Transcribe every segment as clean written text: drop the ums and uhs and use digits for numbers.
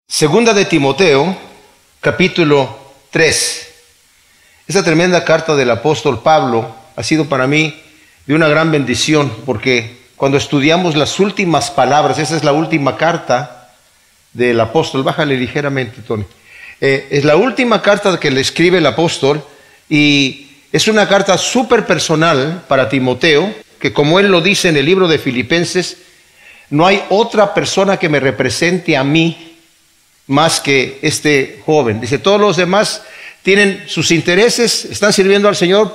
Segunda de Timoteo, capítulo 3. Esta tremenda carta del apóstol Pablo ha sido para mí de una gran bendición, porque cuando estudiamos las últimas palabras, esa es la última carta del apóstol, bájale ligeramente, Tony. Es la última carta que le escribe el apóstol y es una carta súper personal para Timoteo, que como él lo dice en el libro de Filipenses, no hay otra persona que me represente a mí más que este joven. Dice, todos los demás tienen sus intereses, están sirviendo al Señor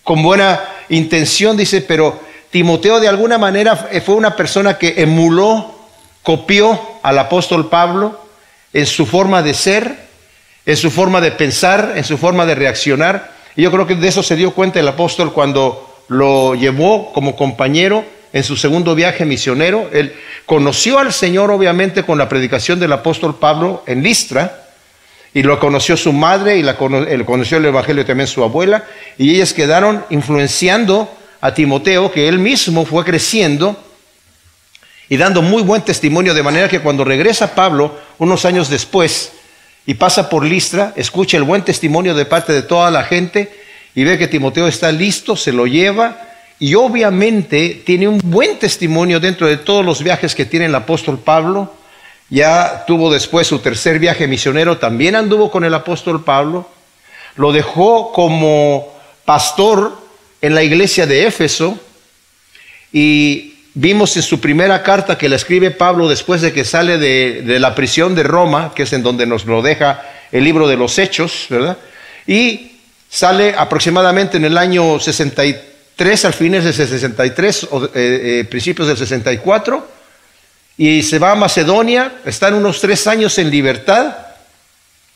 con buena intención, dice, pero Timoteo de alguna manera fue una persona que emuló, copió al apóstol Pablo en su forma de ser, en su forma de pensar, en su forma de reaccionar. Y yo creo que de eso se dio cuenta el apóstol cuando lo llevó como compañero en su segundo viaje misionero. Él conoció al Señor obviamente con la predicación del apóstol Pablo en Listra, y lo conoció su madre, y él conoció el evangelio también su abuela, y ellas quedaron influenciando a Timoteo, que él mismo fue creciendo y dando muy buen testimonio, de manera que cuando regresa Pablo unos años después y pasa por Listra, escucha el buen testimonio de parte de toda la gente y ve que Timoteo está listo, se lo lleva. Y obviamente tiene un buen testimonio dentro de todos los viajes que tiene el apóstol Pablo. Ya tuvo después su tercer viaje misionero, también anduvo con el apóstol Pablo. Lo dejó como pastor en la iglesia de Éfeso. Y vimos en su primera carta que la escribe Pablo después de que sale de la prisión de Roma, que es en donde nos lo deja el libro de los Hechos, ¿verdad? Y sale aproximadamente en el año 63, al fines del 63 o principios del 64, y se va a Macedonia. Están unos 3 años en libertad,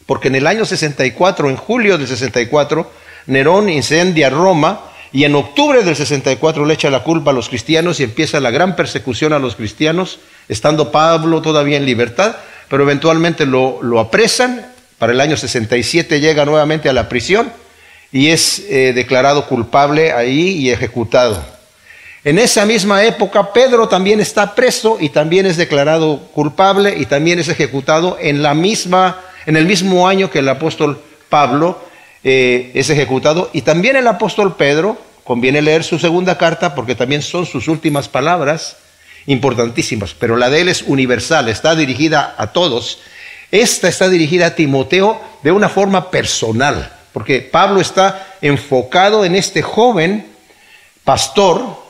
porque en el año 64, en julio del 64, Nerón incendia Roma, y en octubre del 64 le echa la culpa a los cristianos y empieza la gran persecución a los cristianos, estando Pablo todavía en libertad, pero eventualmente lo apresan. Para el año 67 llega nuevamente a la prisión y es declarado culpable ahí y ejecutado. En esa misma época, Pedro también está preso y también es declarado culpable y también es ejecutado en el mismo año que el apóstol Pablo es ejecutado. Y también el apóstol Pedro, conviene leer su segunda carta porque también son sus últimas palabras importantísimas, pero la de él es universal, está dirigida a todos. Esta está dirigida a Timoteo de una forma personal, porque Pablo está enfocado en este joven pastor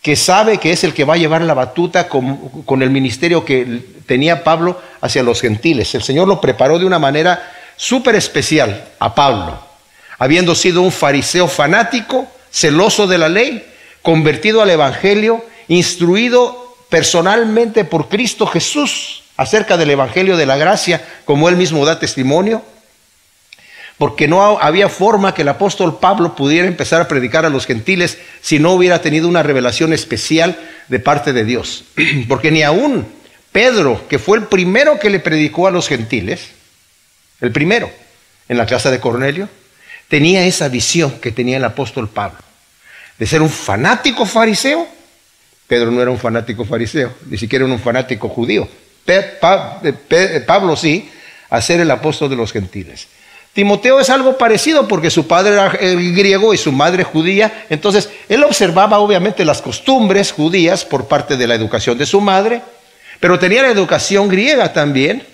que sabe que es el que va a llevar la batuta con el ministerio que tenía Pablo hacia los gentiles. El Señor lo preparó de una manera súper especial a Pablo, habiendo sido un fariseo fanático, celoso de la ley, convertido al evangelio, instruido personalmente por Cristo Jesús acerca del evangelio de la gracia, como él mismo da testimonio. Porque no había forma que el apóstol Pablo pudiera empezar a predicar a los gentiles si no hubiera tenido una revelación especial de parte de Dios. Porque ni aún Pedro, que fue el primero que le predicó a los gentiles, el primero en la casa de Cornelio, tenía esa visión que tenía el apóstol Pablo, de ser un fanático fariseo. Pedro no era un fanático fariseo, ni siquiera un fanático judío. Pablo sí, a ser el apóstol de los gentiles. Timoteo es algo parecido porque su padre era griego y su madre judía. Entonces él observaba obviamente las costumbres judías por parte de la educación de su madre, pero tenía la educación griega también.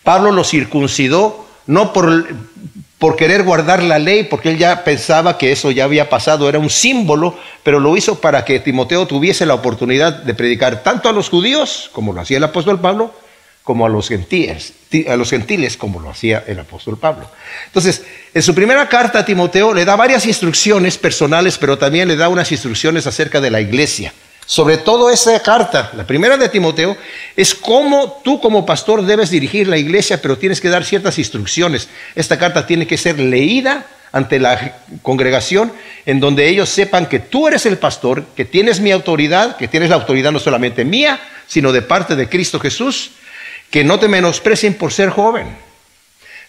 Pablo lo circuncidó no por querer guardar la ley, porque él ya pensaba que eso ya había pasado, era un símbolo, pero lo hizo para que Timoteo tuviese la oportunidad de predicar tanto a los judíos, como lo hacía el apóstol Pablo, como a los gentiles como lo hacía el apóstol Pablo. Entonces, en su primera carta a Timoteo le da varias instrucciones personales, pero también le da unas instrucciones acerca de la iglesia. Sobre todo esa carta, la primera de Timoteo, es cómo tú como pastor debes dirigir la iglesia, pero tienes que dar ciertas instrucciones. Esta carta tiene que ser leída ante la congregación, en donde ellos sepan que tú eres el pastor, que tienes mi autoridad, que tienes la autoridad no solamente mía, sino de parte de Cristo Jesús, que no te menosprecien por ser joven.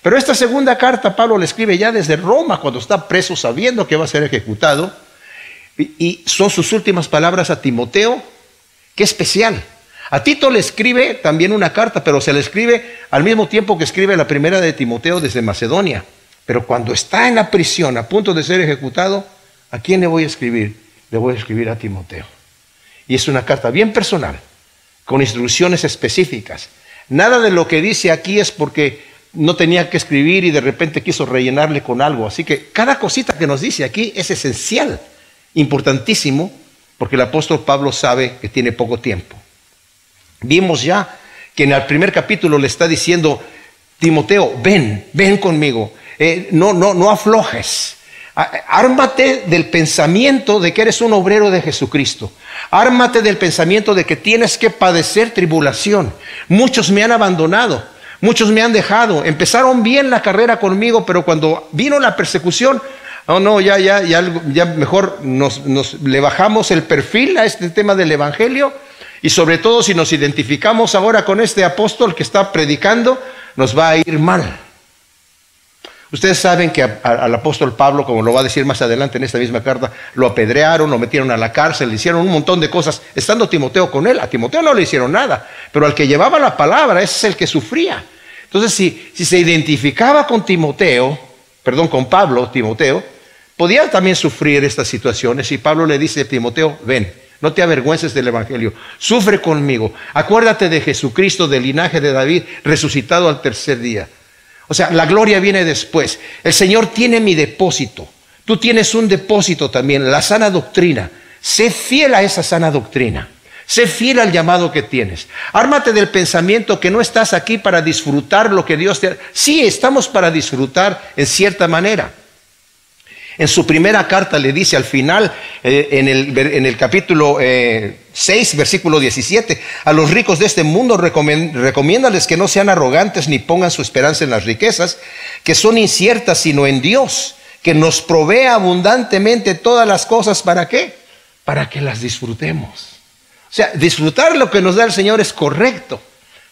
Pero esta segunda carta Pablo le escribe ya desde Roma, cuando está preso, sabiendo que va a ser ejecutado, y son sus últimas palabras a Timoteo. Qué especial. A Tito le escribe también una carta, pero se le escribe al mismo tiempo que escribe la primera de Timoteo desde Macedonia. Pero cuando está en la prisión, a punto de ser ejecutado, ¿a quién le voy a escribir? Le voy a escribir a Timoteo. Y es una carta bien personal, con instrucciones específicas. Nada de lo que dice aquí es porque no tenía que escribir y de repente quiso rellenarle con algo. Así que cada cosita que nos dice aquí es esencial, importantísimo, porque el apóstol Pablo sabe que tiene poco tiempo. Vimos ya que en el primer capítulo le está diciendo: Timoteo, ven conmigo, no aflojes. Ármate del pensamiento de que eres un obrero de Jesucristo. Ármate del pensamiento de que tienes que padecer tribulación. Muchos me han abandonado, muchos me han dejado. Empezaron bien la carrera conmigo, pero cuando vino la persecución, oh no, ya mejor le bajamos el perfil a este tema del evangelio. Y sobre todo si nos identificamos ahora con este apóstol que está predicando, nos va a ir mal. Ustedes saben que al apóstol Pablo, como lo va a decir más adelante en esta misma carta, lo apedrearon, lo metieron a la cárcel, le hicieron un montón de cosas, estando Timoteo con él. A Timoteo no le hicieron nada, pero al que llevaba la palabra, ese es el que sufría. Entonces, si se identificaba con Pablo, Timoteo, podía también sufrir estas situaciones. Y Pablo le dice a Timoteo: ven, no te avergüences del evangelio, sufre conmigo, acuérdate de Jesucristo, del linaje de David, resucitado al tercer día. O sea, la gloria viene después. El Señor tiene mi depósito. Tú tienes un depósito también, la sana doctrina. Sé fiel a esa sana doctrina. Sé fiel al llamado que tienes. Ármate del pensamiento que no estás aquí para disfrutar lo que Dios te ha... Sí, estamos para disfrutar en cierta manera. En su primera carta le dice al final, en el capítulo 6, versículo 17, a los ricos de este mundo recomiéndales que no sean arrogantes ni pongan su esperanza en las riquezas, que son inciertas, sino en Dios, que nos provee abundantemente todas las cosas. ¿Para qué? Para que las disfrutemos. O sea, disfrutar lo que nos da el Señor es correcto.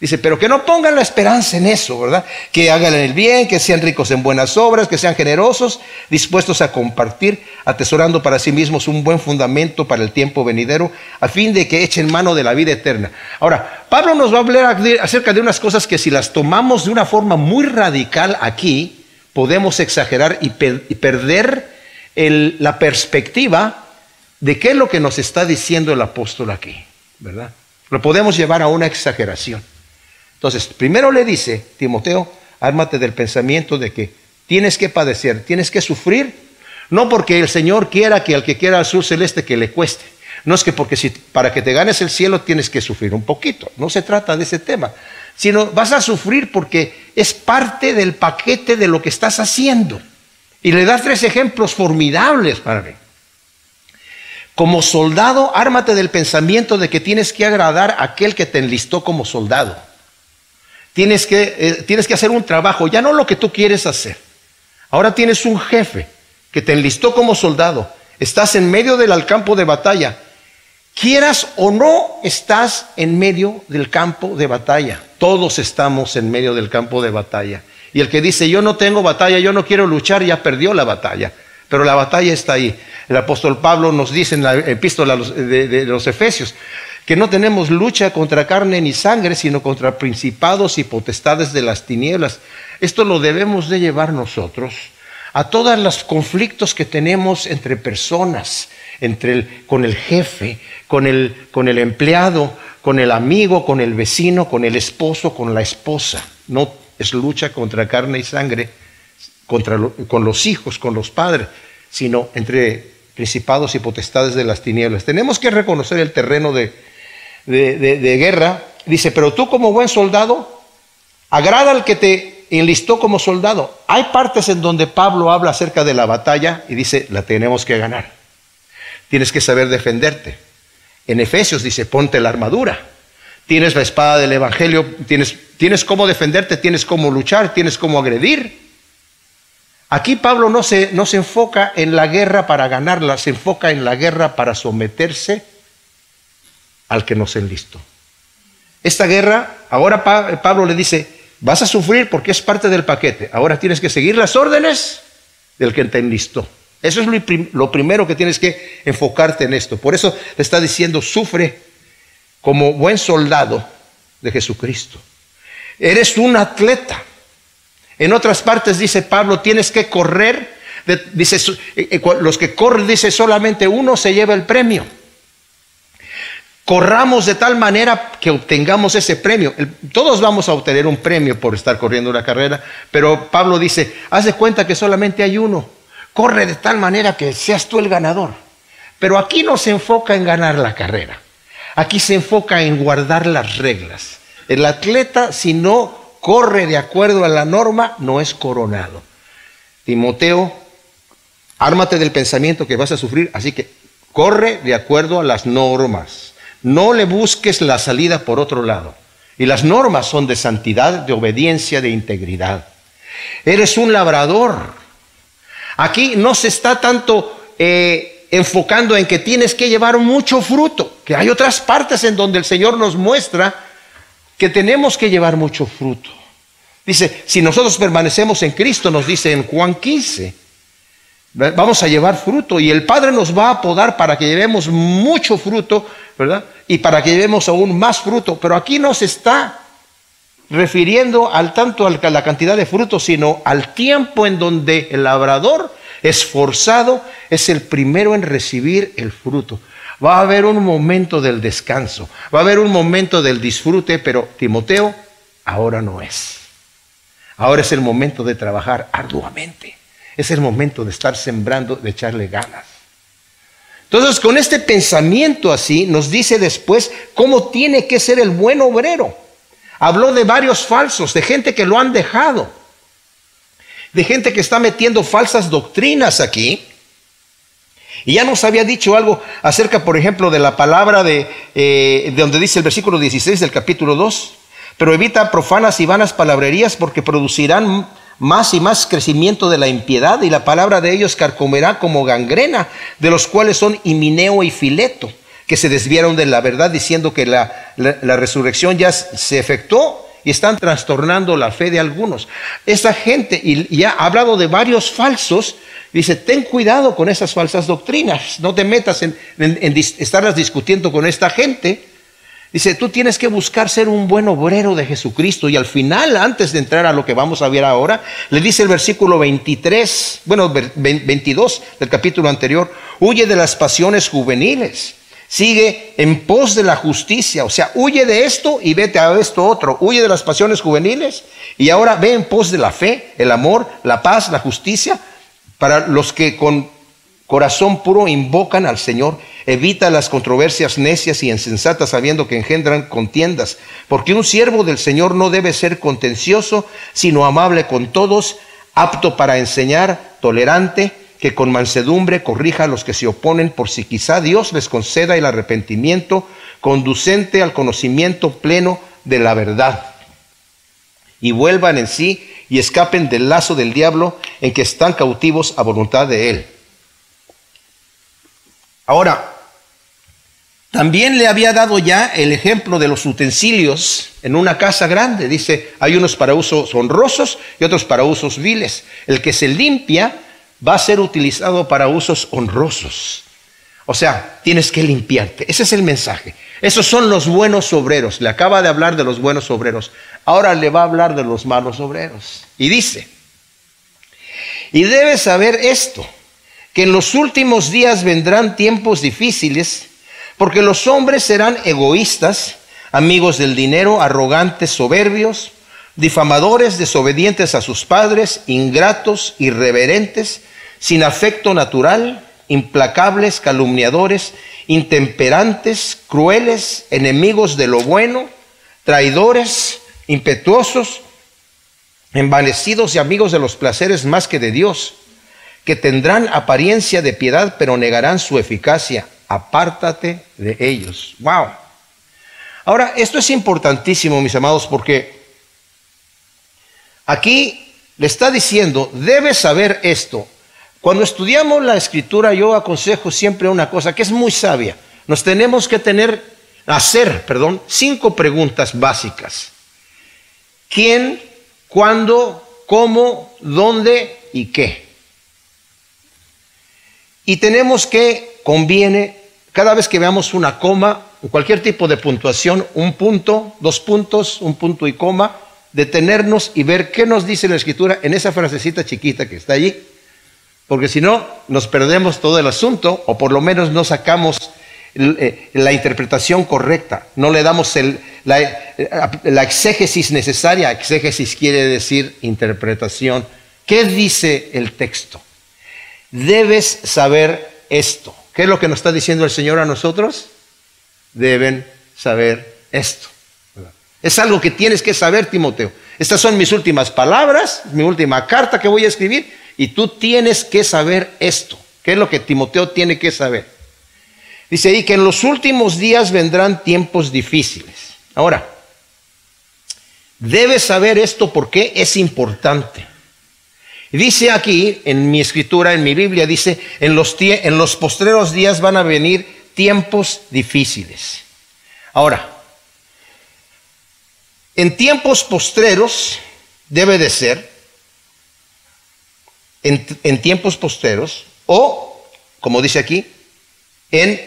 Dice, pero que no pongan la esperanza en eso, ¿verdad? Que hagan el bien, que sean ricos en buenas obras, que sean generosos, dispuestos a compartir, atesorando para sí mismos un buen fundamento para el tiempo venidero, a fin de que echen mano de la vida eterna. Ahora, Pablo nos va a hablar acerca de unas cosas que si las tomamos de una forma muy radical aquí, podemos exagerar y perder la perspectiva de qué es lo que nos está diciendo el apóstol aquí, ¿verdad? Lo podemos llevar a una exageración. Entonces, primero le dice, Timoteo, ármate del pensamiento de que tienes que padecer, tienes que sufrir, no porque el Señor quiera que al que quiera al sur celeste que le cueste. No es que para que te ganes el cielo tienes que sufrir un poquito. No se trata de ese tema. Sino vas a sufrir porque es parte del paquete de lo que estás haciendo. Y le das 3 ejemplos formidables para mí. Como soldado, ármate del pensamiento de que tienes que agradar a aquel que te enlistó como soldado. Tienes que hacer un trabajo, ya no lo que tú quieres hacer. Ahora tienes un jefe que te enlistó como soldado. Estás en medio del campo de batalla. Quieras o no, estás en medio del campo de batalla. Todos estamos en medio del campo de batalla. Y el que dice, yo no tengo batalla, yo no quiero luchar, ya perdió la batalla. Pero la batalla está ahí. El apóstol Pablo nos dice en la epístola de los Efesios que no tenemos lucha contra carne ni sangre, sino contra principados y potestades de las tinieblas. Esto lo debemos de llevar nosotros a todos los conflictos que tenemos entre personas, con el jefe, con el empleado, con el amigo, con el vecino, con el esposo, con la esposa. No es lucha contra carne y sangre, con los hijos, con los padres, sino entre principados y potestades de las tinieblas. Tenemos que reconocer el terreno de guerra. Dice, pero tú como buen soldado, Agrada al que te enlistó como soldado. Hay partes en donde Pablo habla acerca de la batalla y dice, la tenemos que ganar. Tienes que saber defenderte. En Efesios dice, ponte la armadura. Tienes la espada del evangelio, tienes cómo defenderte, tienes cómo luchar, tienes cómo agredir. Aquí Pablo no se enfoca en la guerra para ganarla, se enfoca en la guerra para someterse al que nos enlistó. Esta guerra, ahora Pablo le dice, vas a sufrir porque es parte del paquete. Ahora tienes que seguir las órdenes del que te enlistó. Eso es lo primero que tienes que enfocarte en esto. Por eso le está diciendo, sufre como buen soldado de Jesucristo. Eres un atleta. En otras partes dice Pablo, tienes que correr. Dice, los que corren, dice, solamente uno se lleva el premio. Corramos de tal manera que obtengamos ese premio. Todos vamos a obtener un premio por estar corriendo una carrera, pero Pablo dice, haz de cuenta que solamente hay uno. Corre de tal manera que seas tú el ganador. Pero aquí no se enfoca en ganar la carrera. Aquí se enfoca en guardar las reglas. El atleta, si no corre de acuerdo a la norma, no es coronado. Timoteo, ármate del pensamiento que vas a sufrir, así que corre de acuerdo a las normas. No le busques la salida por otro lado. Y las normas son de santidad, de obediencia, de integridad. Eres un labrador. Aquí no se está tanto enfocando en que tienes que llevar mucho fruto, que hay otras partes en donde el Señor nos muestra que tenemos que llevar mucho fruto. Dice, si nosotros permanecemos en Cristo, nos dice en Juan 15, vamos a llevar fruto y el Padre nos va a podar para que llevemos mucho fruto, ¿verdad? Y para que llevemos aún más fruto. Pero aquí no se está refiriendo tanto a la cantidad de fruto, sino al tiempo en donde el labrador esforzado es el primero en recibir el fruto. Va a haber un momento del descanso, va a haber un momento del disfrute, pero Timoteo, ahora no es. Ahora es el momento de trabajar arduamente. Es el momento de estar sembrando, de echarle ganas. Entonces, con este pensamiento así, nos dice después cómo tiene que ser el buen obrero. Habló de varios falsos, de gente que lo han dejado, de gente que está metiendo falsas doctrinas aquí. Y ya nos había dicho algo acerca, por ejemplo, de la palabra de donde dice el versículo 16 del capítulo 2. Pero evita profanas y vanas palabrerías porque producirán más y más crecimiento de la impiedad y la palabra de ellos carcomerá como gangrena, de los cuales son Himeneo y Fileto, que se desviaron de la verdad diciendo que la resurrección ya se efectuó y están trastornando la fe de algunos. Esa gente, y ya ha hablado de varios falsos, dice, ten cuidado con esas falsas doctrinas, no te metas en estarlas discutiendo con esta gente. Dice, tú tienes que buscar ser un buen obrero de Jesucristo. Y al final, antes de entrar a lo que vamos a ver ahora, le dice el versículo 22 del capítulo anterior, huye de las pasiones juveniles, sigue en pos de la justicia. O sea, huye de esto y vete a esto otro. Huye de las pasiones juveniles y ahora ve en pos de la fe, el amor, la paz, la justicia. Para los que con corazón puro invocan al Señor, evita las controversias necias y insensatas, sabiendo que engendran contiendas, porque un siervo del Señor no debe ser contencioso, sino amable con todos, apto para enseñar, tolerante, que con mansedumbre corrija a los que se oponen, por si quizá Dios les conceda el arrepentimiento, conducente al conocimiento pleno de la verdad, y vuelvan en sí y escapen del lazo del diablo en que están cautivos a voluntad de él. Ahora, también le había dado ya el ejemplo de los utensilios en una casa grande. Dice, hay unos para usos honrosos y otros para usos viles. El que se limpia va a ser utilizado para usos honrosos. O sea, tienes que limpiarte. Ese es el mensaje. Esos son los buenos obreros. Le acaba de hablar de los buenos obreros. Ahora le va a hablar de los malos obreros. Y dice, y debes saber esto, que en los últimos días vendrán tiempos difíciles, porque los hombres serán egoístas, amigos del dinero, arrogantes, soberbios, difamadores, desobedientes a sus padres, ingratos, irreverentes, sin afecto natural, implacables, calumniadores, intemperantes, crueles, enemigos de lo bueno, traidores, impetuosos, envanecidos y amigos de los placeres más que de Dios, que tendrán apariencia de piedad, pero negarán su eficacia. Apártate de ellos. Wow. Ahora, esto es importantísimo, mis amados, porque aquí le está diciendo, debes saber esto. Cuando estudiamos la Escritura, yo aconsejo siempre una cosa que es muy sabia. Nos tenemos que hacer 5 preguntas básicas. ¿Quién? ¿Cuándo? ¿Cómo? ¿Dónde? ¿Y qué? Y tenemos que, conviene, cada vez que veamos una coma, o cualquier tipo de puntuación, un punto, 2 puntos, un punto y coma, detenernos y ver qué nos dice la Escritura en esa frasecita chiquita que está allí. Porque si no, nos perdemos todo el asunto, o por lo menos no sacamos la interpretación correcta, no le damos la exégesis necesaria. Exégesis quiere decir interpretación. ¿Qué dice el texto? Debes saber esto. ¿Qué es lo que nos está diciendo el Señor a nosotros? Deben saber esto. Es algo que tienes que saber, Timoteo. Estas son mis últimas palabras, mi última carta que voy a escribir, y tú tienes que saber esto. ¿Qué es lo que Timoteo tiene que saber? Dice ahí que en los últimos días vendrán tiempos difíciles. Ahora, debes saber esto porque es importante. Dice aquí, en mi escritura, en mi Biblia, dice, en los postreros días van a venir tiempos difíciles. Ahora, en tiempos postreros debe de ser, en tiempos postreros, o, como dice aquí, en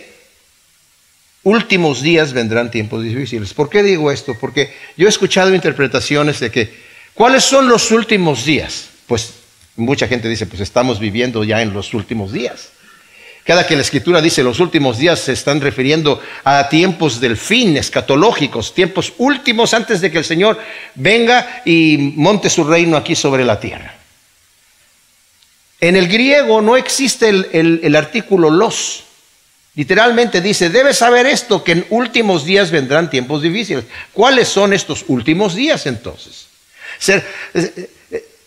últimos días vendrán tiempos difíciles. ¿Por qué digo esto? Porque yo he escuchado interpretaciones de que, ¿cuáles son los últimos días? Pues mucha gente dice, pues estamos viviendo ya en los últimos días. Cada que la Escritura dice los últimos días, se están refiriendo a tiempos del fin, escatológicos, tiempos últimos antes de que el Señor venga y monte su reino aquí sobre la tierra. En el griego no existe el artículo los. Literalmente dice, debes saber esto, que en últimos días vendrán tiempos difíciles. ¿Cuáles son estos últimos días entonces?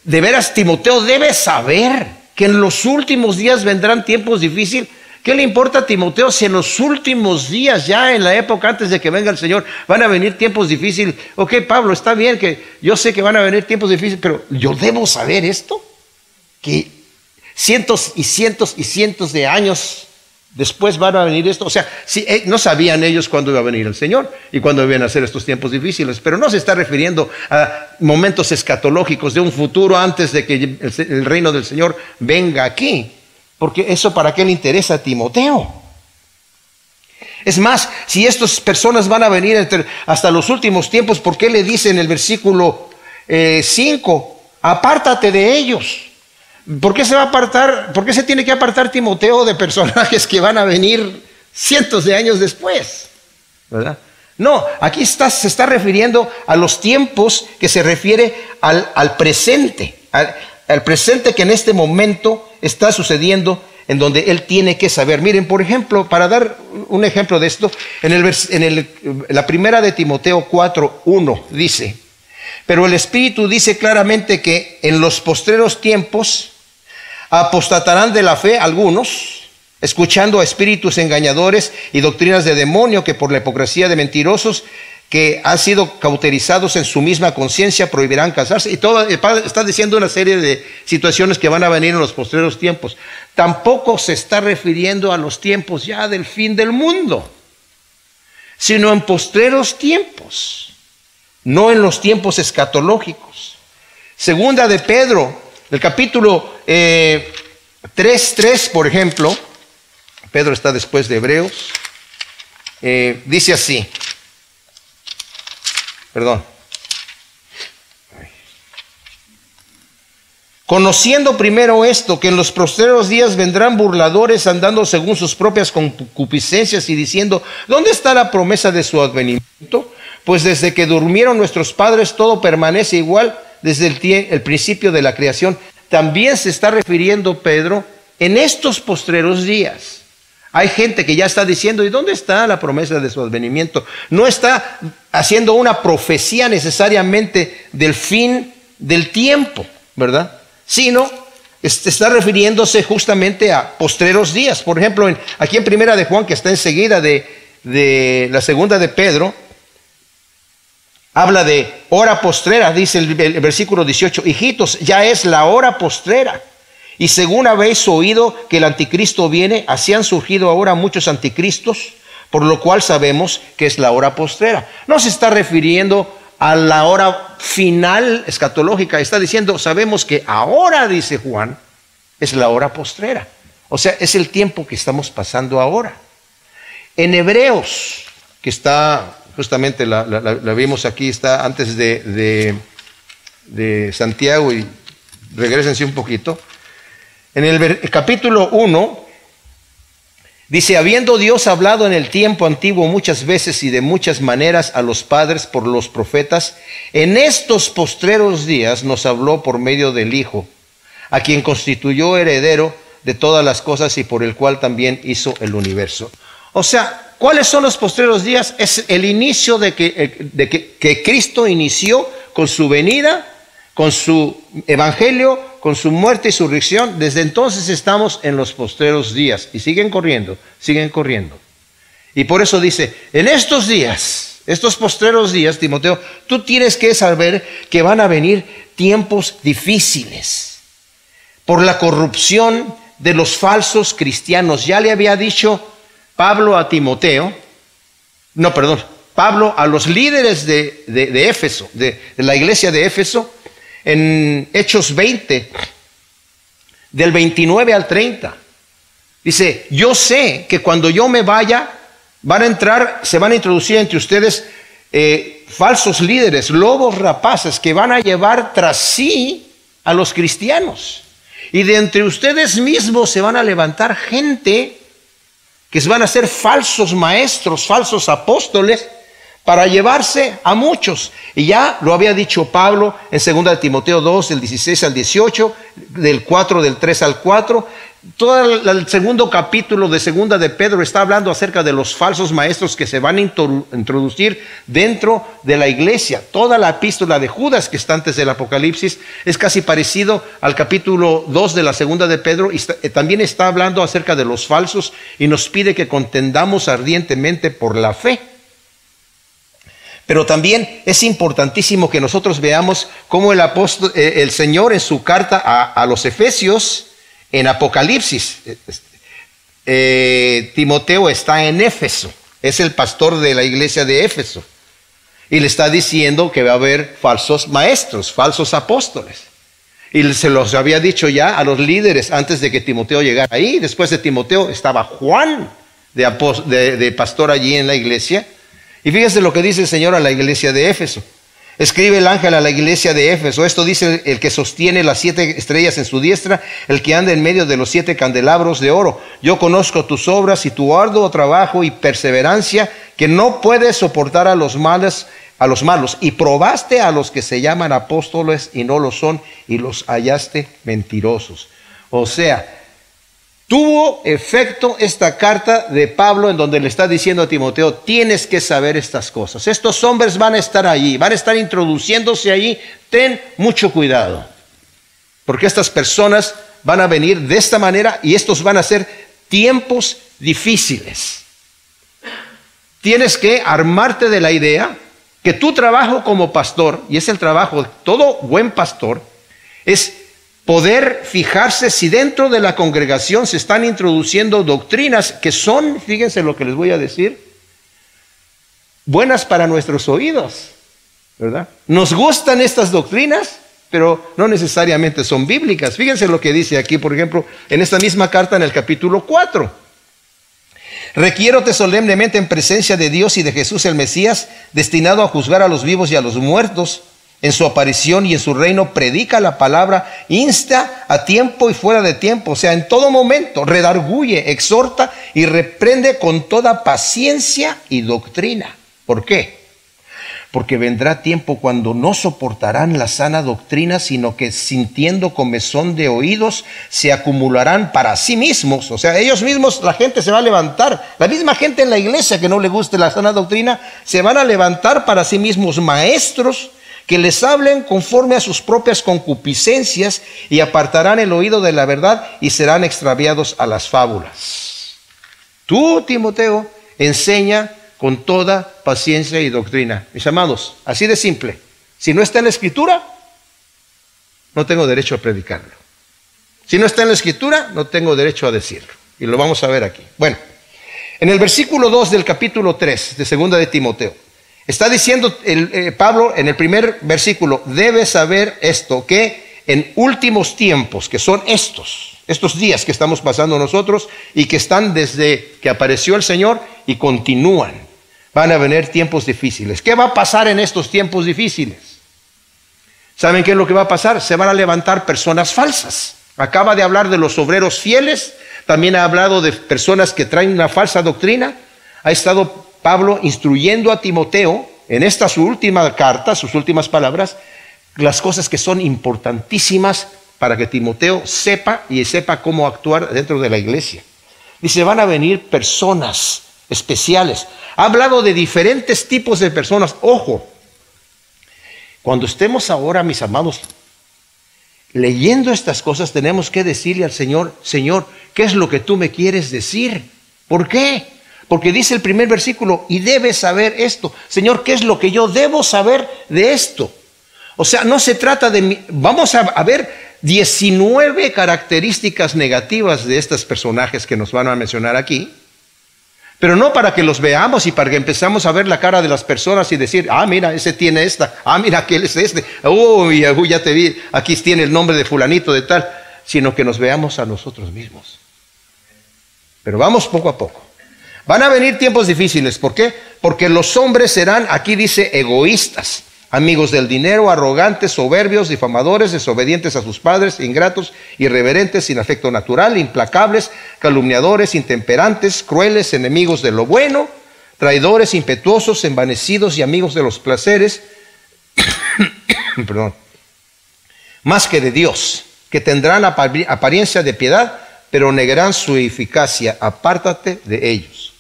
De veras, Timoteo debe saber que en los últimos días vendrán tiempos difíciles. ¿Qué le importa a Timoteo si en los últimos días, ya en la época antes de que venga el Señor, van a venir tiempos difíciles? Ok, Pablo, está bien que yo sé que van a venir tiempos difíciles, pero yo debo saber esto, que cientos y cientos y cientos de años después van a venir esto. O sea, si, no sabían ellos cuándo iba a venir el Señor y cuándo iban a ser estos tiempos difíciles, pero no se está refiriendo a momentos escatológicos de un futuro antes de que el reino del Señor venga aquí, porque eso para qué le interesa a Timoteo. Es más, si estas personas van a venir hasta los últimos tiempos, ¿por qué le dice en el versículo 5, apártate de ellos? ¿Por qué se va a apartar? ¿Por qué se tiene que apartar Timoteo de personajes que van a venir cientos de años después? ¿Verdad? No, aquí se está refiriendo a los tiempos que se refiere al presente, al presente que en este momento está sucediendo, en donde él tiene que saber. Miren, por ejemplo, para dar un ejemplo de esto, la primera de Timoteo 4:1 dice, pero el Espíritu dice claramente que en los postreros tiempos apostatarán de la fe algunos, escuchando a espíritus engañadores y doctrinas de demonio, que por la hipocresía de mentirosos que han sido cauterizados en su misma conciencia prohibirán casarse. Y todo está diciendo una serie de situaciones que van a venir en los postreros tiempos. Tampoco se está refiriendo a los tiempos ya del fin del mundo, sino en postreros tiempos, no en los tiempos escatológicos. Segunda de Pedro, el capítulo 3:3, por ejemplo, Pedro está después de Hebreos, dice así, conociendo primero esto, que en los postreros días vendrán burladores andando según sus propias concupiscencias y diciendo, ¿dónde está la promesa de su advenimiento? Pues desde que durmieron nuestros padres todo permanece igual desde el principio de la creación. También se está refiriendo Pedro en estos postreros días. Hay gente que ya está diciendo, ¿y dónde está la promesa de su advenimiento? No está haciendo una profecía necesariamente del fin del tiempo, ¿verdad? Sino está refiriéndose justamente a postreros días. Por ejemplo, aquí en Primera de Juan, que está enseguida de la segunda de Pedro, habla de hora postrera, dice el versículo 18, hijitos, ya es la hora postrera. Y según habéis oído que el anticristo viene, así han surgido ahora muchos anticristos, por lo cual sabemos que es la hora postrera. No se está refiriendo a la hora final escatológica, está diciendo, sabemos que ahora, dice Juan, es la hora postrera. O sea, es el tiempo que estamos pasando ahora. En Hebreos, que está, justamente la vimos aquí, está antes de Santiago, y regrésense un poquito. En el capítulo 1, dice, habiendo Dios hablado en el tiempo antiguo muchas veces y de muchas maneras a los padres por los profetas, en estos postreros días nos habló por medio del Hijo, a quien constituyó heredero de todas las cosas y por el cual también hizo el universo. O sea, ¿cuáles son los postreros días? Es el inicio de que Cristo inició con su venida, con su evangelio, con su muerte y su resurrección. Desde entonces estamos en los postreros días y siguen corriendo, siguen corriendo. Y por eso dice, en estos días, estos postreros días, Timoteo, tú tienes que saber que van a venir tiempos difíciles por la corrupción de los falsos cristianos. Ya le había dicho Pablo a Timoteo, Pablo a los líderes de Éfeso, de la iglesia de Éfeso, en Hechos 20, del 29 al 30. Dice, yo sé que cuando yo me vaya, se van a introducir entre ustedes falsos líderes, lobos rapaces, que van a llevar tras sí a los cristianos. Y de entre ustedes mismos se van a levantar gente que van a ser falsos maestros, falsos apóstoles, para llevarse a muchos. Y ya lo había dicho Pablo en 2 de Timoteo 2, del 16 al 18, del 4, del 3 al 4. Todo el segundo capítulo de 2 de Pedro está hablando acerca de los falsos maestros que se van a introducir dentro de la iglesia. Toda la epístola de Judas, que está antes del Apocalipsis, es casi parecido al capítulo 2 de la 2 de Pedro, y también está hablando acerca de los falsos y nos pide que contendamos ardientemente por la fe. Pero también es importantísimo que nosotros veamos cómo el Señor en su carta a los Efesios, en Apocalipsis, Timoteo está en Éfeso, es el pastor de la iglesia de Éfeso, y le está diciendo que va a haber falsos maestros, falsos apóstoles. Y se los había dicho ya a los líderes antes de que Timoteo llegara ahí. Después de Timoteo estaba Juan de pastor allí en la iglesia. Y fíjese lo que dice el Señor a la iglesia de Éfeso. Escribe el ángel a la iglesia de Éfeso, esto dice el que sostiene las 7 estrellas en su diestra, el que anda en medio de los 7 candelabros de oro. Yo conozco tus obras y tu arduo trabajo y perseverancia, que no puedes soportar a los malos, y probaste a los que se llaman apóstoles y no lo son, y los hallaste mentirosos. O sea, tuvo efecto esta carta de Pablo en donde le está diciendo a Timoteo, tienes que saber estas cosas. Estos hombres van a estar allí, van a estar introduciéndose allí. Ten mucho cuidado, porque estas personas van a venir de esta manera y estos van a ser tiempos difíciles. Tienes que armarte de la idea que tu trabajo como pastor, y es el trabajo de todo buen pastor, es poder fijarse si dentro de la congregación se están introduciendo doctrinas que son, fíjense lo que les voy a decir, buenas para nuestros oídos, ¿verdad? Nos gustan estas doctrinas, pero no necesariamente son bíblicas. Fíjense lo que dice aquí, por ejemplo, en esta misma carta en el capítulo 4. Requiérote solemnemente en presencia de Dios y de Jesús el Mesías, destinado a juzgar a los vivos y a los muertos, en su aparición y en su reino. Predica la palabra, insta a tiempo y fuera de tiempo, o sea, en todo momento, redarguye, exhorta y reprende con toda paciencia y doctrina. ¿Por qué? Porque vendrá tiempo cuando no soportarán la sana doctrina, sino que sintiendo comezón de oídos, se acumularán para sí mismos. O sea, ellos mismos, la gente se va a levantar. La misma gente en la iglesia que no le guste la sana doctrina, se van a levantar para sí mismos maestros, que les hablen conforme a sus propias concupiscencias y apartarán el oído de la verdad y serán extraviados a las fábulas. Tú, Timoteo, enseña con toda paciencia y doctrina. Mis amados, así de simple. Si no está en la Escritura, no tengo derecho a predicarlo. Si no está en la Escritura, no tengo derecho a decirlo. Y lo vamos a ver aquí. Bueno, en el versículo 2 del capítulo 3 de segunda de Timoteo, está diciendo Pablo en el primer versículo, debes saber esto, que en últimos tiempos, que son estos días que estamos pasando nosotros y que están desde que apareció el Señor y continúan, van a venir tiempos difíciles. ¿Qué va a pasar en estos tiempos difíciles? ¿Saben qué es lo que va a pasar? Se van a levantar personas falsas. Acaba de hablar de los obreros fieles, también ha hablado de personas que traen una falsa doctrina. Ha estado Pablo instruyendo a Timoteo en esta su última carta, sus últimas palabras, las cosas que son importantísimas para que Timoteo sepa y sepa cómo actuar dentro de la iglesia. Dice, van a venir personas especiales. Ha hablado de diferentes tipos de personas. Ojo, cuando estemos ahora, mis amados, leyendo estas cosas, tenemos que decirle al Señor, Señor, ¿qué es lo que tú me quieres decir? ¿Por qué? Porque dice el primer versículo, y debes saber esto. Señor, ¿qué es lo que yo debo saber de esto? O sea, no se trata de mí. Vamos a ver 19 características negativas de estos personajes que nos van a mencionar aquí. Pero no para que los veamos y para que empezamos a ver la cara de las personas y decir, ah, mira, ese tiene esta, ah, mira, aquel es este, uy, ya te vi, aquí tiene el nombre de fulanito de tal, sino que nos veamos a nosotros mismos. Pero vamos poco a poco. Van a venir tiempos difíciles, ¿por qué? Porque los hombres serán, aquí dice, egoístas, amigos del dinero, arrogantes, soberbios, difamadores, desobedientes a sus padres, ingratos, irreverentes, sin afecto natural, implacables, calumniadores, intemperantes, crueles, enemigos de lo bueno, traidores, impetuosos, envanecidos y amigos de los placeres, perdón, más que de Dios, que tendrán apariencia de piedad, pero negarán su eficacia. Apártate de ellos.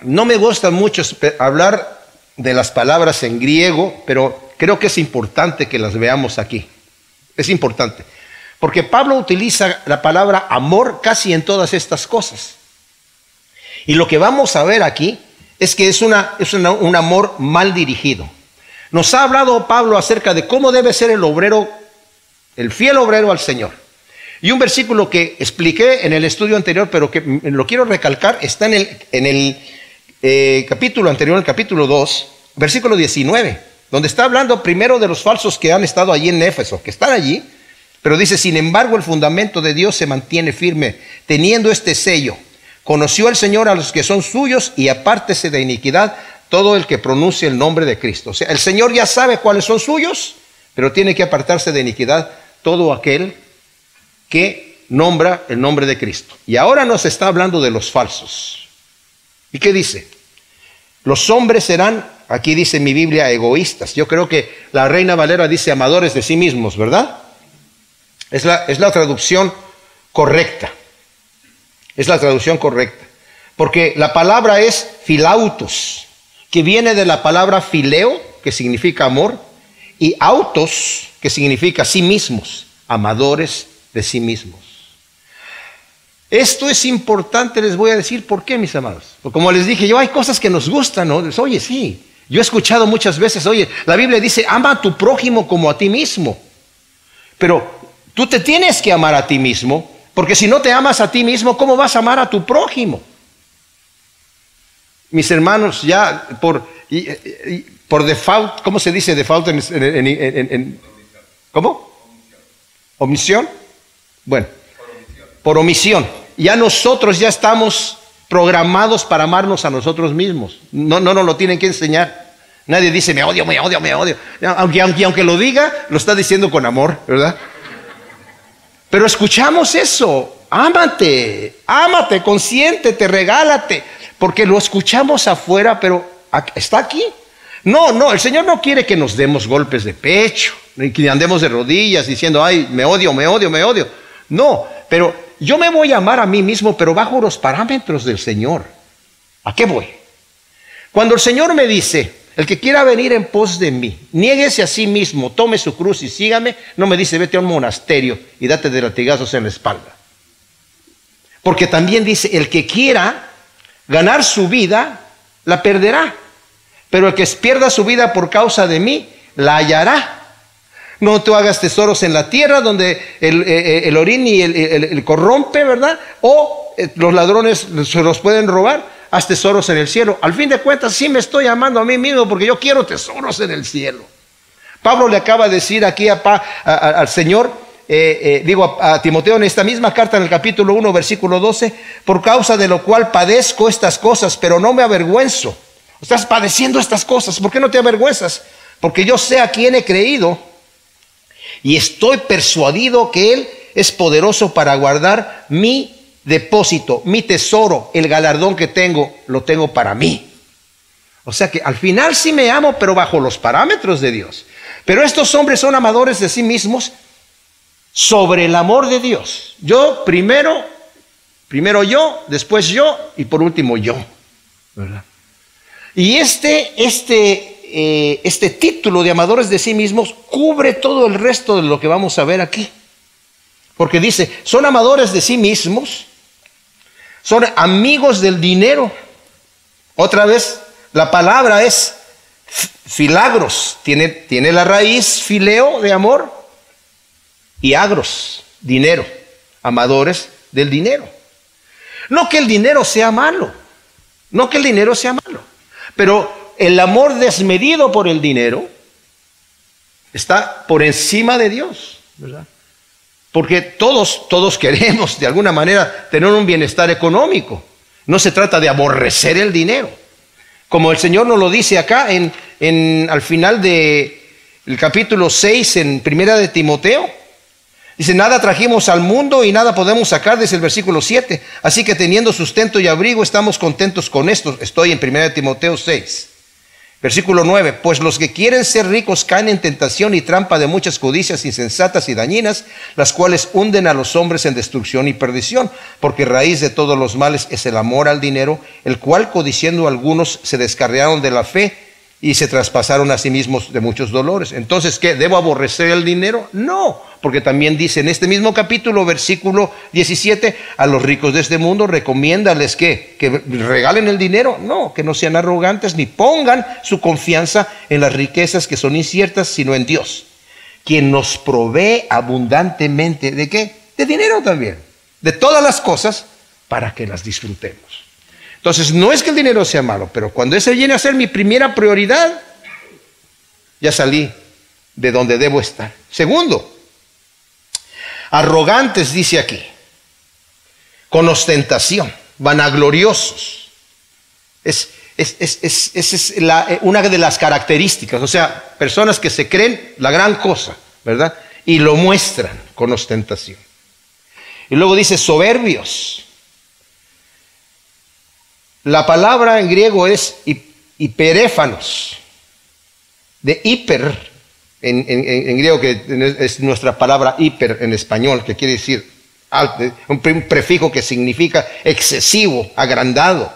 No me gusta mucho hablar de las palabras en griego, pero creo que es importante que las veamos aquí. Es importante, porque Pablo utiliza la palabra amor casi en todas estas cosas. Y lo que vamos a ver aquí es que es un amor mal dirigido. Nos ha hablado Pablo acerca de cómo debe ser el obrero, el fiel obrero al Señor. Y un versículo que expliqué en el estudio anterior, pero que lo quiero recalcar, está en el capítulo anterior, el capítulo 2, versículo 19, donde está hablando primero de los falsos que han estado allí en Éfeso, que están allí, pero dice, sin embargo, el fundamento de Dios se mantiene firme, teniendo este sello. Conoció el Señor a los que son suyos y apártese de iniquidad todo el que pronuncie el nombre de Cristo. O sea, el Señor ya sabe cuáles son suyos, pero tiene que apartarse de iniquidad todo aquel que nombra el nombre de Cristo. Y ahora nos está hablando de los falsos. ¿Y qué dice? Los hombres serán, aquí dice mi Biblia, egoístas. Yo creo que la Reina Valera dice amadores de sí mismos, ¿verdad? Es la traducción correcta. Es la traducción correcta. Porque la palabra es filautos, que viene de la palabra fileo, que significa amor, y autos, que significa sí mismos, amadores de sí mismos. Esto es importante, les voy a decir por qué, mis amados. Porque como les dije, hay cosas que nos gustan, ¿no? Oye, sí, yo he escuchado muchas veces, oye, la Biblia dice, ama a tu prójimo como a ti mismo. Pero tú te tienes que amar a ti mismo, porque si no te amas a ti mismo, ¿cómo vas a amar a tu prójimo? Mis hermanos, ya por default, ¿cómo se dice default ¿cómo? ¿Omisión? Bueno, por omisión. Ya nosotros ya estamos programados para amarnos a nosotros mismos. No nos lo tienen que enseñar. Nadie dice, me odio, me odio, me odio. Aunque lo diga, lo está diciendo con amor, ¿verdad? Pero escuchamos eso. Ámate, ámate, consiéntete, regálate. Porque lo escuchamos afuera, pero está aquí. No, el Señor no quiere que nos demos golpes de pecho, ni que andemos de rodillas diciendo, ay, me odio, me odio, me odio. No, pero yo me voy a amar a mí mismo, pero bajo los parámetros del Señor. ¿A qué voy? Cuando el Señor me dice, El que quiera venir en pos de mí, niéguese a sí mismo, tome su cruz y sígame. No me dice, vete a un monasterio y date de latigazos en la espalda. Porque también dice, el que quiera ganar su vida, la perderá. Pero el que pierda su vida por causa de mí, la hallará. No te hagas tesoros en la tierra donde el orín y el corrompe, ¿verdad? O los ladrones se los pueden robar. Haz tesoros en el cielo. Al fin de cuentas, sí me estoy amando a mí mismo porque yo quiero tesoros en el cielo. Pablo le acaba de decir aquí al Señor, a Timoteo en esta misma carta en el capítulo 1, versículo 12, por causa de lo cual padezco estas cosas, pero no me avergüenzo. Estás padeciendo estas cosas, ¿por qué no te avergüenzas? Porque yo sé a quién he creído y estoy persuadido que Él es poderoso para guardar mi depósito, mi tesoro, el galardón que tengo, lo tengo para mí. O sea que al final sí me amo, pero bajo los parámetros de Dios. Pero estos hombres son amadores de sí mismos sobre el amor de Dios. Yo primero yo, después yo y por último yo, ¿verdad? Y este título de amadores de sí mismos cubre todo el resto de lo que vamos a ver aquí. Porque dice, son amadores de sí mismos, son amigos del dinero. Otra vez, la palabra es filagros, tiene la raíz fileo de amor y agros, dinero, amadores del dinero. No que el dinero sea malo, pero el amor desmedido por el dinero está por encima de Dios, ¿verdad? Porque todos queremos de alguna manera tener un bienestar económico. No se trata de aborrecer el dinero. Como el Señor nos lo dice acá al final del capítulo 6 en Primera de Timoteo. Dice, nada trajimos al mundo y nada podemos sacar, desde el versículo 7. Así que teniendo sustento y abrigo estamos contentos con esto. Estoy en Primera de Timoteo 6. Versículo 9, pues los que quieren ser ricos caen en tentación y trampa de muchas codicias insensatas y dañinas, las cuales hunden a los hombres en destrucción y perdición, porque raíz de todos los males es el amor al dinero, el cual codiciando algunos se descarriaron de la fe y se traspasaron a sí mismos de muchos dolores. Entonces, ¿qué? ¿Debo aborrecer el dinero? No, porque también dice en este mismo capítulo, versículo 17, a los ricos de este mundo recomiéndales que regalen el dinero. No, que no sean arrogantes ni pongan su confianza en las riquezas que son inciertas, sino en Dios, quien nos provee abundantemente. ¿De qué? De dinero también, de todas las cosas para que las disfrutemos. Entonces, no es que el dinero sea malo, pero cuando ese viene a ser mi primera prioridad, ya salí de donde debo estar. Segundo, arrogantes, dice aquí, con ostentación, vanagloriosos. Esa es una de las características, o sea, personas que se creen la gran cosa, ¿verdad? Y lo muestran con ostentación. Y luego dice soberbios. La palabra en griego es hiperéfanos, de hiper, en griego, que es nuestra palabra hiper en español, que quiere decir un prefijo que significa excesivo, agrandado,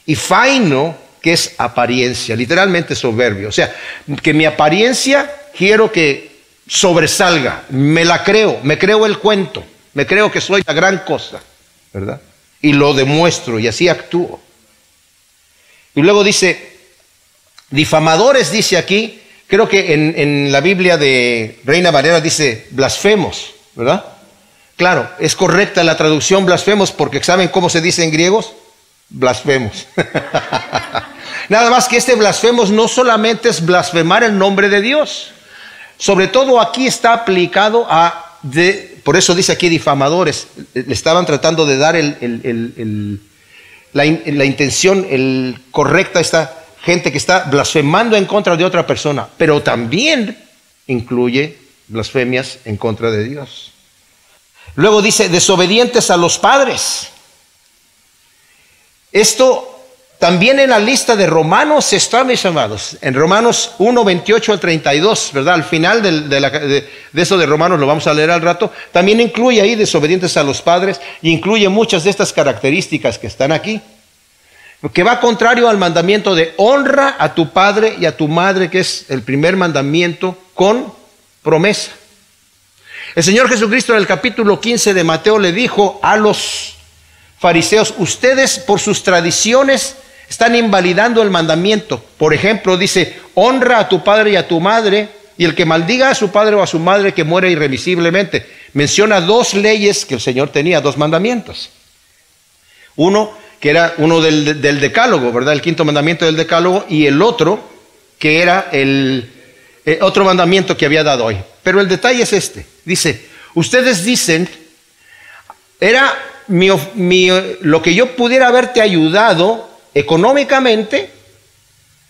y faino, que es apariencia, literalmente soberbio. O sea, que mi apariencia quiero que sobresalga, me creo el cuento, me creo que soy la gran cosa, ¿verdad? Y lo demuestro y así actúo. Y luego dice, difamadores, dice aquí, creo que en la Biblia de Reina Valera dice blasfemos, ¿verdad? Claro, es correcta la traducción blasfemos porque ¿saben cómo se dice en griegos? Blasfemos. Nada más que este blasfemos no solamente es blasfemar el nombre de Dios, sobre todo aquí está aplicado por eso dice aquí difamadores, le estaban tratando de dar la intención correcta a esta gente que está blasfemando en contra de otra persona, pero también incluye blasfemias en contra de Dios. Luego dice desobedientes a los padres. Esto también en la lista de Romanos está, mis amados, en Romanos 1, 28 al 32, ¿verdad? Al final de eso de Romanos lo vamos a leer al rato. También incluye ahí desobedientes a los padres y incluye muchas de estas características que están aquí. que va contrario al mandamiento de honra a tu padre y a tu madre, que es el primer mandamiento con promesa. El Señor Jesucristo en el capítulo 15 de Mateo le dijo a los fariseos: ustedes por sus tradiciones están invalidando el mandamiento. Por ejemplo, dice: honra a tu padre y a tu madre, y el que maldiga a su padre o a su madre que muera irremisiblemente. Menciona dos leyes que el Señor tenía, dos mandamientos. Uno que era uno del decálogo, ¿verdad? El quinto mandamiento del decálogo, y el otro que era el otro mandamiento que había dado hoy. Pero el detalle es este. Dice: ustedes dicen, era lo que yo pudiera haberte ayudado económicamente,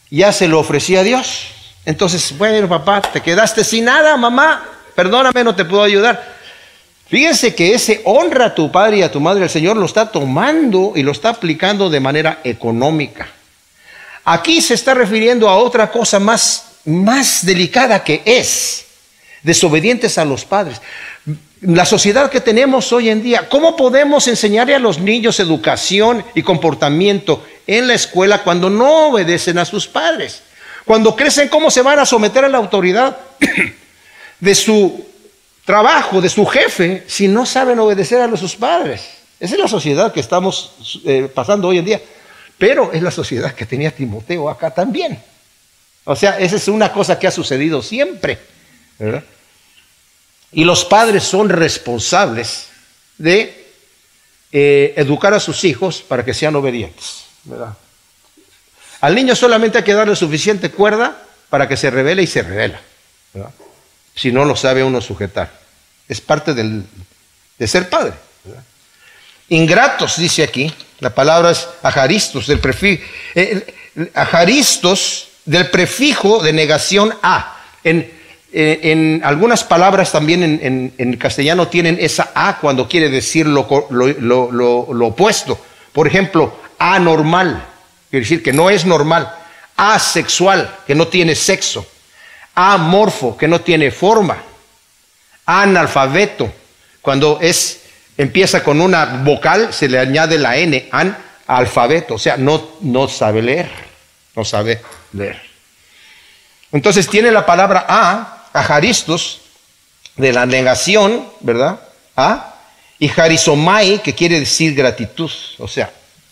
ya se lo ofrecí a Dios. Entonces, bueno, papá, te quedaste sin nada, mamá, perdóname, no te puedo ayudar. Fíjense que ese honra a tu padre y a tu madre, el Señor lo está tomando y lo está aplicando de manera económica. Aquí se está refiriendo a otra cosa más delicada, que es desobedientes a los padres. La sociedad que tenemos hoy en día, ¿cómo podemos enseñarle a los niños educación y comportamiento en la escuela cuando no obedecen a sus padres? Cuando crecen, ¿cómo se van a someter a la autoridad de su trabajo, de su jefe, si no saben obedecer a sus padres? Esa es la sociedad que estamos pasando hoy en día. Pero es la sociedad que tenía Timoteo acá también. O sea, esa es una cosa que ha sucedido siempre, ¿verdad? Y los padres son responsables de educar a sus hijos para que sean obedientes, ¿verdad? Al niño solamente hay que darle suficiente cuerda para que se revele y se revela, ¿verdad? Si no lo sabe uno sujetar. Es parte de ser padre, ¿verdad? Ingratos, dice aquí, la palabra es ajaristos, ajaristos del prefijo de negación a. En algunas palabras también en castellano tienen esa a cuando quiere decir lo opuesto. Por ejemplo, anormal, quiere decir que no es normal. Asexual, que no tiene sexo. Amorfo, que no tiene forma. Analfabeto, cuando empieza con una vocal, se le añade la n, analfabeto, o sea, no sabe leer, no sabe leer. Entonces tiene la palabra ajaristos, de la negación, ¿verdad? Y jarizomai, que quiere decir gratitud, o sea,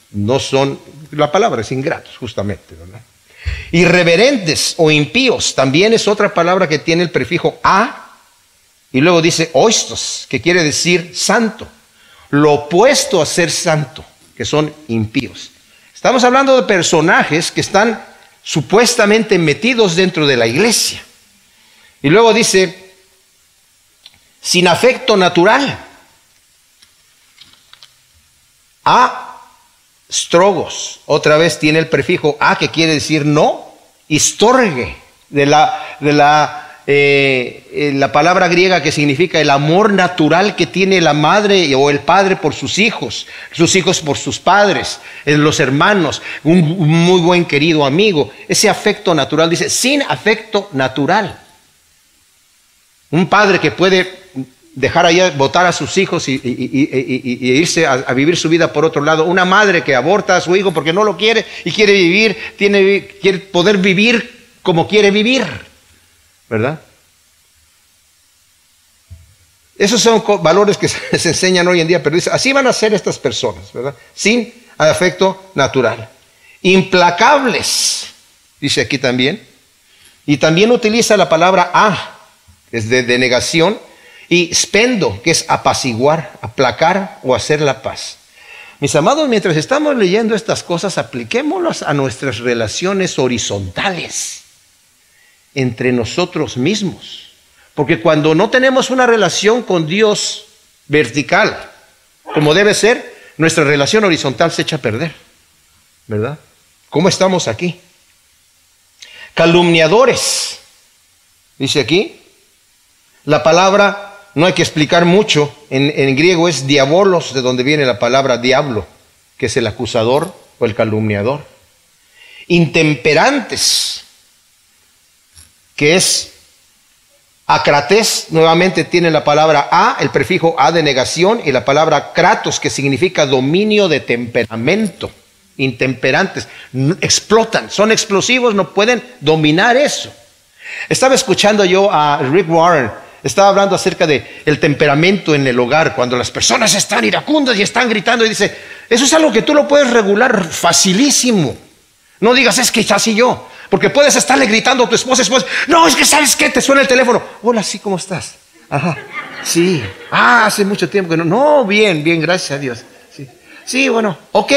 no son, la palabra es ingratos, justamente, ¿verdad? Irreverentes o impíos, también es otra palabra que tiene el prefijo a, y luego dice oistos, que quiere decir santo, lo opuesto a ser santo, que son impíos. Estamos hablando de personajes que están supuestamente metidos dentro de la iglesia. Y luego dice, sin afecto natural. Astrogos, otra vez tiene el prefijo a, que quiere decir no. Historge, de la palabra griega que significa el amor natural que tiene la madre o el padre por sus hijos por sus padres, los hermanos, un muy buen querido amigo. Ese afecto natural, dice, sin afecto natural. Un padre que puede dejar allá, botar a sus hijos y irse a vivir su vida por otro lado. Una madre que aborta a su hijo porque no lo quiere y quiere vivir, quiere poder vivir como quiere vivir, ¿verdad? Esos son valores que se enseñan hoy en día, pero dice, así van a ser estas personas, ¿verdad? Sin afecto natural. Implacables, dice aquí también. Y también utiliza la palabra que es de negación, y spendo, que es apaciguar, aplacar o hacer la paz. Mis amados, mientras estamos leyendo estas cosas, apliquémoslas a nuestras relaciones horizontales entre nosotros mismos. Porque cuando no tenemos una relación con Dios vertical, como debe ser, nuestra relación horizontal se echa a perder, ¿verdad? ¿Cómo estamos aquí? Calumniadores, dice aquí. La palabra no hay que explicar mucho, en griego es diabolos, de donde viene la palabra diablo, que es el acusador o el calumniador. Intemperantes, que es acrates, nuevamente tiene la palabra el prefijo a de negación, y la palabra kratos, que significa dominio de temperamento, intemperantes, explotan, son explosivos, no pueden dominar eso. Estaba escuchando yo a Rick Warren, estaba hablando acerca de el temperamento en el hogar, cuando las personas están iracundas y están gritando, y dice, eso es algo que tú lo puedes regular facilísimo. No digas, es que es así yo, porque puedes estarle gritando a tu esposa, no, es que ¿sabes qué? Te suena el teléfono. Hola, sí, ¿cómo estás? Ajá, sí, hace mucho tiempo que no. No, bien, gracias a Dios. Sí, bueno, ok,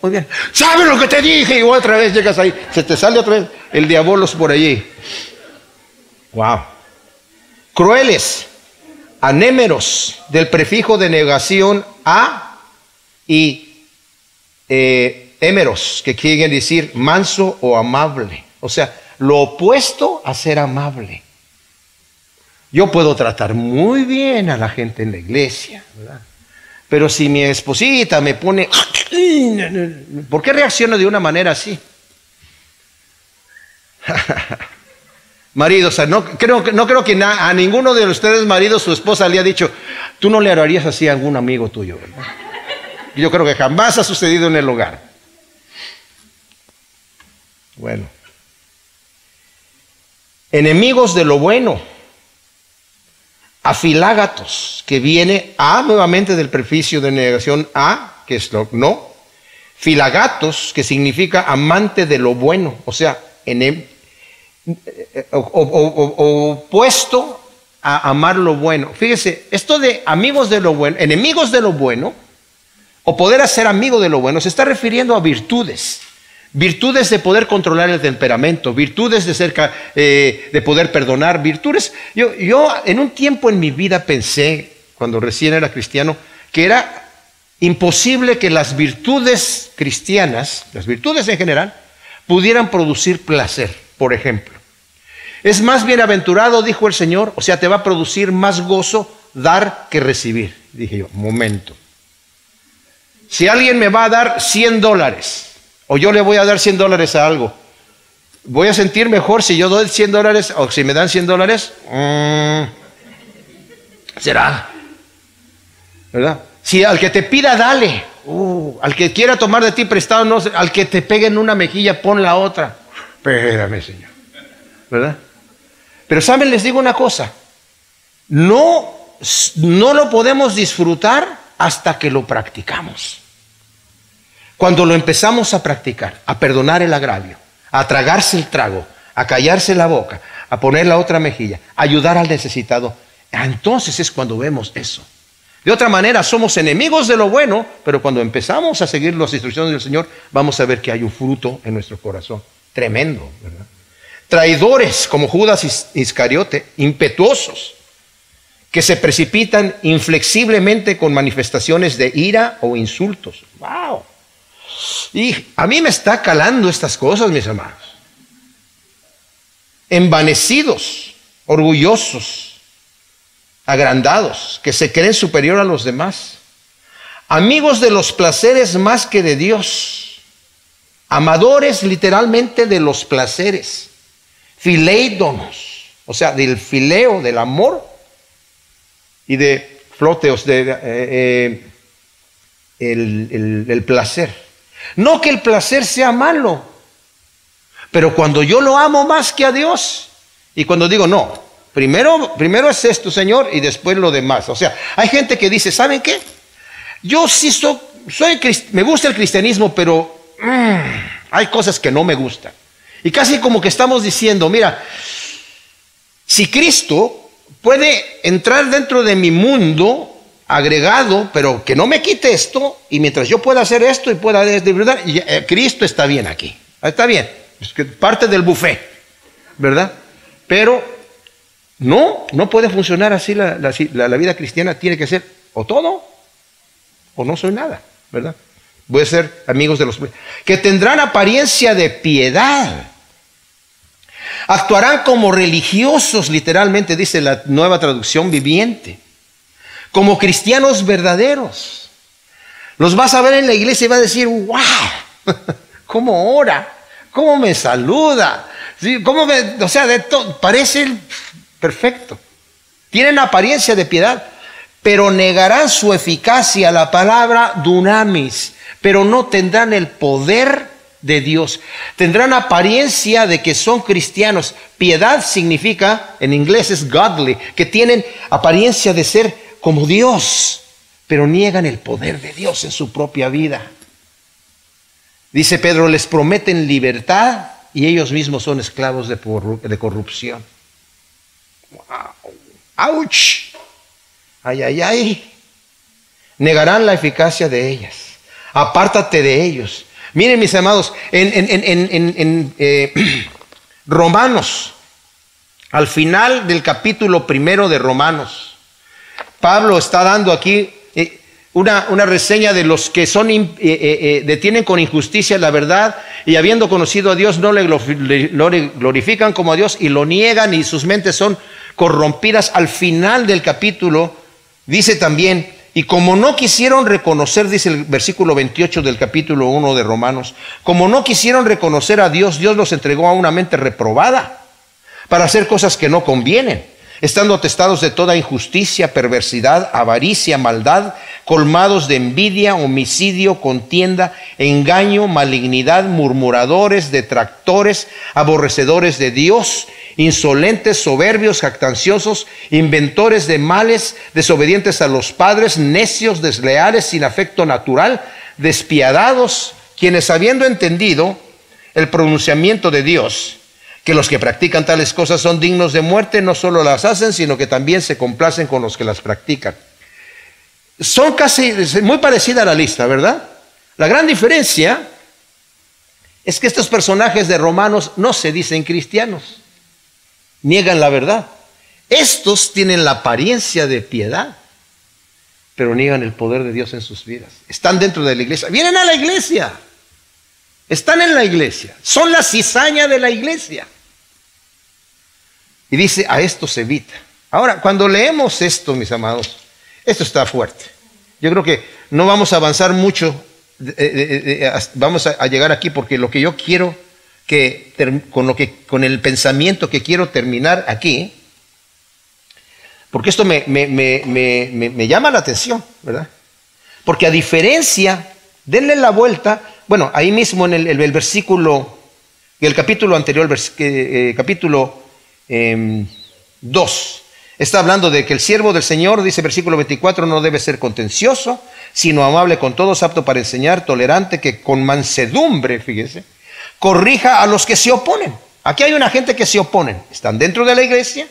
muy bien. ¿Sabes lo que te dije? Y otra vez llegas ahí, se te sale otra vez el diabolos por allí. Wow. Crueles, anémeros, del prefijo de negación a, y émeros, que quieren decir manso o amable. O sea, lo opuesto a ser amable. Yo puedo tratar muy bien a la gente en la iglesia, ¿verdad? Pero si mi esposita me pone, ¿por qué reacciono de una manera así? Maridos, no creo que a ninguno de ustedes maridos su esposa le ha dicho, tú no le harías así a algún amigo tuyo, ¿verdad? Yo creo que jamás ha sucedido en el hogar. Bueno. Enemigos de lo bueno. Afilágatos, que viene nuevamente del prefijo de negación a, que es lo no. Filagatos, que significa amante de lo bueno, o sea, opuesto a amar lo bueno. Fíjese, esto de amigos de lo bueno, enemigos de lo bueno, o poder hacer amigo de lo bueno, se está refiriendo a virtudes. Virtudes de poder controlar el temperamento, virtudes de poder perdonar, virtudes. Yo en un tiempo en mi vida pensé, cuando recién era cristiano, que era imposible que las virtudes cristianas, las virtudes en general, pudieran producir placer, por ejemplo. Es más bienaventurado, dijo el Señor, o sea, te va a producir más gozo dar que recibir. Dije yo, momento. Si alguien me va a dar $100, o yo le voy a dar $100 a algo, ¿voy a sentir mejor si yo doy $100 o si me dan $100? ¿Será? ¿Verdad? Si al que te pida, dale. Al que quiera tomar de ti prestado, no, al que te pegue en una mejilla, pon la otra. Espérame, Señor. ¿Verdad? Pero saben, les digo una cosa. No lo podemos disfrutar hasta que lo practicamos. Cuando lo empezamos a practicar, a perdonar el agravio, a tragarse el trago, a callarse la boca, a poner la otra mejilla, a ayudar al necesitado, entonces es cuando vemos eso. De otra manera, somos enemigos de lo bueno, pero cuando empezamos a seguir las instrucciones del Señor, vamos a ver que hay un fruto en nuestro corazón. Tremendo, ¿verdad? Traidores, como Judas Iscariote, impetuosos, que se precipitan inflexiblemente con manifestaciones de ira o insultos. ¡Wow! Y a mí me está calando estas cosas, mis hermanos. Envanecidos, orgullosos, agrandados, que se creen superior a los demás. Amigos de los placeres más que de Dios. Amadores literalmente de los placeres. Fileidonos, o sea, del fileo, del amor, y de floteos, el placer. No que el placer sea malo, pero cuando yo lo amo más que a Dios, y cuando digo, no, primero es esto, Señor, y después lo demás. O sea, hay gente que dice, ¿saben qué? Yo sí me gusta el cristianismo, pero hay cosas que no me gustan. Y casi como que estamos diciendo, mira, si Cristo puede entrar dentro de mi mundo agregado, pero que no me quite esto, y mientras yo pueda hacer esto y pueda disfrutar, Cristo está bien aquí, está bien, es que parte del buffet, ¿verdad? Pero no puede funcionar así la vida cristiana. Tiene que ser o todo o no soy nada, ¿verdad? Voy a ser amigos de los que tendrán apariencia de piedad. Actuarán como religiosos, literalmente dice la Nueva Traducción Viviente, como cristianos verdaderos. Los vas a ver en la iglesia y vas a decir, wow, cómo ora, cómo me saluda, ¿sí? O sea, de todo, parece perfecto. Tienen apariencia de piedad, pero negarán su eficacia a la palabra dunamis, pero no tendrán el poder de Dios. Tendrán apariencia de que son cristianos. Piedad significa, en inglés es godly, que tienen apariencia de ser como Dios, pero niegan el poder de Dios en su propia vida. Dice Pedro, les prometen libertad y ellos mismos son esclavos de corrupción. Wow. ¡Auch! ¡Ay, ay, ay! Negarán la eficacia de ellas. Apártate de ellos. Miren, mis amados, en Romanos, al final del capítulo 1 de Romanos, Pablo está dando aquí una reseña de los que detienen con injusticia la verdad y habiendo conocido a Dios no le glorifican como a Dios y lo niegan y sus mentes son corrompidas. Al final del capítulo dice también, y como no quisieron reconocer, dice el versículo 28 del capítulo 1 de Romanos, como no quisieron reconocer a Dios, Dios los entregó a una mente reprobada para hacer cosas que no convienen, estando atestados de toda injusticia, perversidad, avaricia, maldad, colmados de envidia, homicidio, contienda, engaño, malignidad, murmuradores, detractores, aborrecedores de Dios, insolentes, soberbios, jactanciosos, inventores de males, desobedientes a los padres, necios, desleales, sin afecto natural, despiadados, quienes habiendo entendido el pronunciamiento de Dios, que los que practican tales cosas son dignos de muerte, no solo las hacen, sino que también se complacen con los que las practican. Son casi muy parecida a la lista, ¿verdad? La gran diferencia es que estos personajes de Romanos no se dicen cristianos, niegan la verdad. Estos tienen la apariencia de piedad, pero niegan el poder de Dios en sus vidas. Están dentro de la iglesia, vienen a la iglesia, están en la iglesia, son la cizaña de la iglesia. Y dice, a esto se evita. Ahora, cuando leemos esto, mis amados, esto está fuerte. Yo creo que no vamos a avanzar mucho, vamos a llegar aquí porque lo que yo quiero con el pensamiento que quiero terminar aquí, porque esto me llama la atención, ¿verdad? Porque a diferencia, denle la vuelta, bueno, ahí mismo en el versículo, el capítulo anterior, capítulo 2, está hablando de que el siervo del Señor, dice versículo 24, no debe ser contencioso, sino amable con todos, apto para enseñar, tolerante, que con mansedumbre, fíjese, corrija a los que se oponen. Aquí hay una gente que se oponen, están dentro de la iglesia,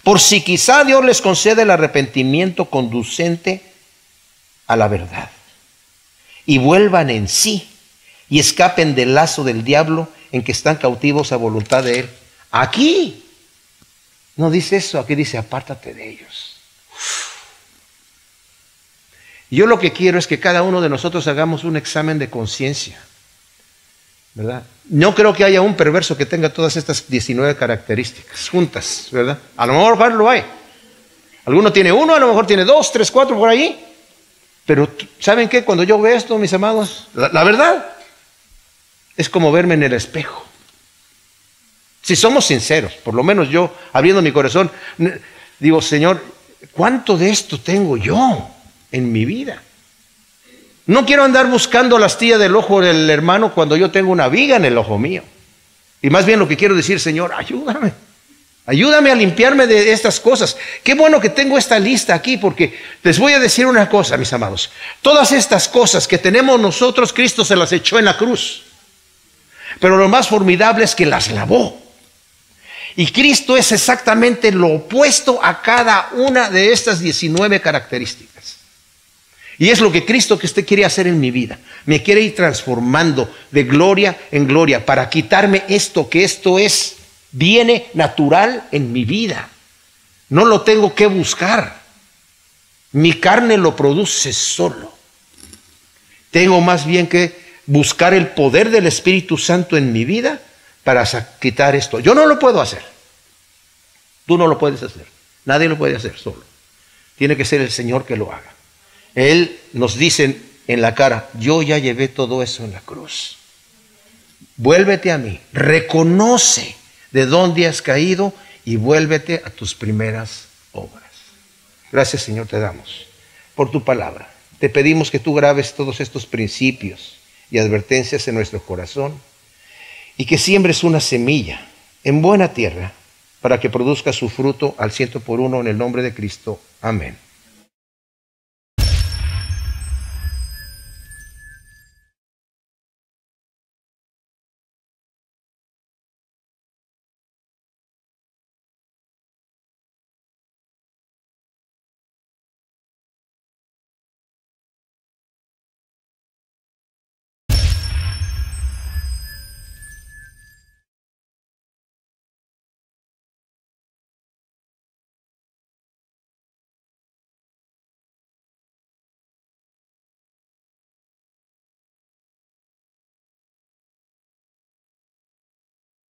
por si quizá Dios les concede el arrepentimiento conducente a la verdad, y vuelvan en sí, y escapen del lazo del diablo en que están cautivos a voluntad de él. Aquí no dice eso, aquí dice apártate de ellos. Yo lo que quiero es que cada uno de nosotros hagamos un examen de conciencia, ¿verdad? No creo que haya un perverso que tenga todas estas 19 características juntas, ¿verdad? A lo mejor lo hay. Alguno tiene uno, a lo mejor tiene 2, 3, 4 por ahí. Pero ¿saben qué? Cuando yo veo esto, mis amados, la verdad es como verme en el espejo. Si somos sinceros, por lo menos yo, abriendo mi corazón, digo, Señor, ¿cuánto de esto tengo yo en mi vida? No quiero andar buscando la astilla del ojo del hermano cuando yo tengo una viga en el ojo mío. Y más bien lo que quiero decir, Señor, ayúdame. Ayúdame a limpiarme de estas cosas. Qué bueno que tengo esta lista aquí, porque les voy a decir una cosa, mis amados. Todas estas cosas que tenemos nosotros, Cristo se las echó en la cruz. Pero lo más formidable es que las lavó. Y Cristo es exactamente lo opuesto a cada una de estas 19 características. Y es lo que Cristo que usted quiere hacer en mi vida. Me quiere ir transformando de gloria en gloria para quitarme esto, que esto es, viene natural en mi vida. No lo tengo que buscar. Mi carne lo produce solo. Tengo más bien que buscar el poder del Espíritu Santo en mi vida para quitar esto. Yo no lo puedo hacer. Tú no lo puedes hacer. Nadie lo puede hacer solo. Tiene que ser el Señor que lo haga. Él nos dice en la cara, yo ya llevé todo eso en la cruz. Vuélvete a mí. Reconoce de dónde has caído y vuélvete a tus primeras obras. Gracias, Señor, te damos por tu palabra. te pedimos que tú grabes todos estos principios y advertencias en nuestro corazón y que siembres una semilla en buena tierra para que produzca su fruto al 100 por uno en el nombre de Cristo. Amén.